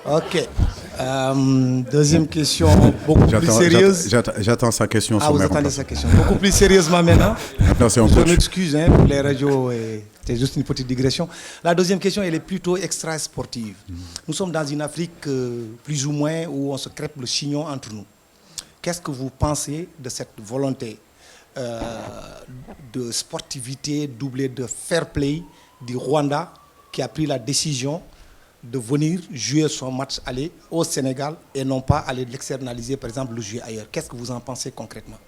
Ok. Deuxième question, beaucoup plus sérieuse. J'attends sa question. Ah, vous attendez sa question. Beaucoup plus sérieusement maintenant. Je m'excuse pour les radios. C'est juste une petite digression. La deuxième question, elle est plutôt extra-sportive. Nous sommes dans une Afrique plus ou moins où on se crêpe le chignon entre nous. Qu'est-ce que vous pensez de cette volonté de sportivité doublée de fair play du Rwanda qui a pris la décision de venir jouer son match aller au Sénégal et non pas aller l'externaliser, par exemple, le jouer ailleurs. Qu'est-ce que vous en pensez concrètement?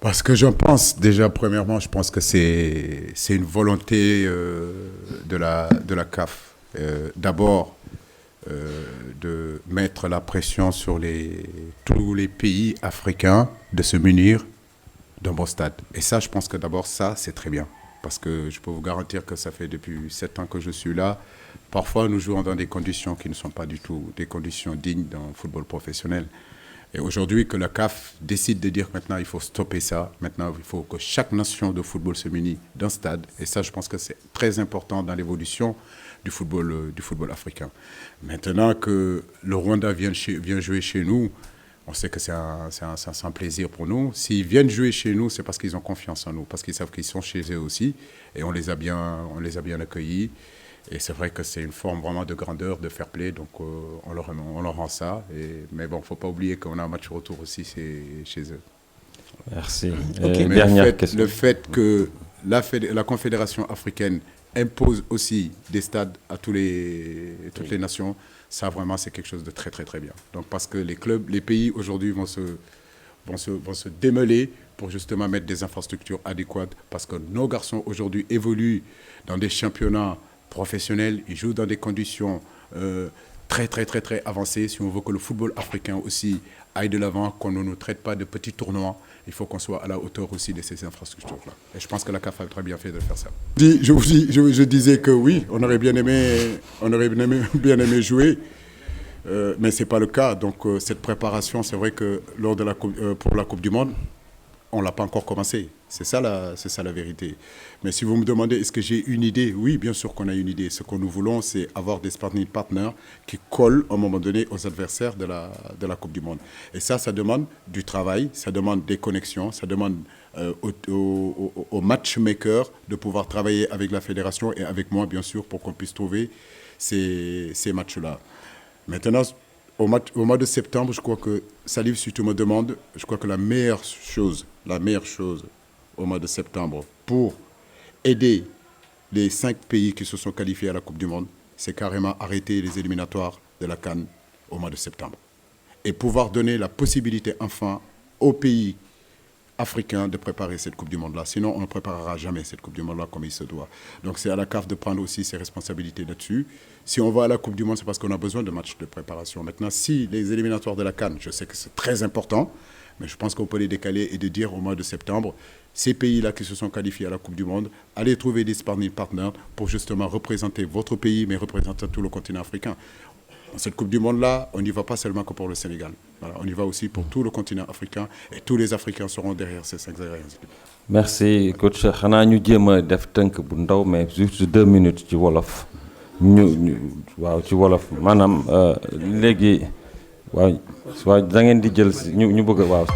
Parce que j'en pense, déjà, premièrement, je pense que c'est une volonté de la CAF. D'abord, de mettre la pression sur tous les pays africains de se munir d'un bon stade. Et ça, je pense que d'abord, ça, c'est très bien. Parce que je peux vous garantir que ça fait depuis 7 ans que je suis là. Parfois, nous jouons dans des conditions qui ne sont pas du tout des conditions dignes d'un football professionnel. Et aujourd'hui, que la CAF décide de dire que maintenant, il faut stopper ça. Maintenant, il faut que chaque nation de football se munisse d'un stade. Et ça, je pense que c'est très important dans l'évolution du football africain. Maintenant que le Rwanda vient jouer chez nous, on sait que c'est un plaisir pour nous. S'ils viennent jouer chez nous, c'est parce qu'ils ont confiance en nous, parce qu'ils savent qu'ils sont chez eux aussi. Et on les a bien accueillis. Et c'est vrai que c'est une forme vraiment de grandeur, de fair play. Donc on leur rend ça. Mais bon, il ne faut pas oublier qu'on a un match retour aussi chez eux. Merci. Okay. Le fait que la Confédération africaine impose aussi des stades à toutes les nations, ça vraiment c'est quelque chose de très très très bien. Donc parce que les pays aujourd'hui vont se démêler pour justement mettre des infrastructures adéquates, parce que nos garçons aujourd'hui évoluent dans des championnats professionnels, ils jouent dans des conditions très très très très avancées. Si on veut que le football africain aussi aille de l'avant, qu'on ne nous traite pas de petits tournois, il faut qu'on soit à la hauteur aussi de ces infrastructures-là. Et je pense que la CAF a très bien fait de faire ça. Je disais que oui, on aurait bien aimé jouer, mais ce n'est pas le cas. Donc cette préparation, c'est vrai que pour la Coupe du Monde, on ne l'a pas encore commencé. C'est ça la vérité. Mais si vous me demandez, est-ce que j'ai une idée? Oui, bien sûr qu'on a une idée. Ce que nous voulons, c'est avoir des sparring partners qui collent à un moment donné aux adversaires de la Coupe du Monde. Et ça demande du travail, ça demande des connexions, ça demande aux matchmakers de pouvoir travailler avec la fédération et avec moi, bien sûr, pour qu'on puisse trouver ces matchs-là. Maintenant, au mois de septembre, je crois que, Salif, si tu me demandes, je crois que la meilleure chose au mois de septembre pour aider les 5 pays qui se sont qualifiés à la Coupe du Monde, c'est carrément arrêter les éliminatoires de la CAN au mois de septembre. Et pouvoir donner la possibilité enfin aux pays africains de préparer cette Coupe du Monde-là. Sinon, on ne préparera jamais cette Coupe du Monde-là comme il se doit. Donc c'est à la CAF de prendre aussi ses responsabilités là-dessus. Si on va à la Coupe du Monde, c'est parce qu'on a besoin de matchs de préparation. Maintenant, si les éliminatoires de la CAN, je sais que c'est très important, mais je pense qu'on peut les décaler et de dire au mois de septembre, ces pays-là qui se sont qualifiés à la Coupe du Monde, allez trouver des sparring partners pour justement représenter votre pays, mais représenter tout le continent africain. Dans cette Coupe du Monde-là, on n'y va pas seulement que pour le Sénégal. Voilà, on y va aussi pour tout le continent africain et tous les Africains seront derrière ces 5 équipes. Merci, coach. Xanaa ñu jéem a def tënk bu ndaw mais juste 2 minutes ci wolof. Waaw ci wolof maanaam léegi waaw da ngeen di jël ñu bëgg waaw.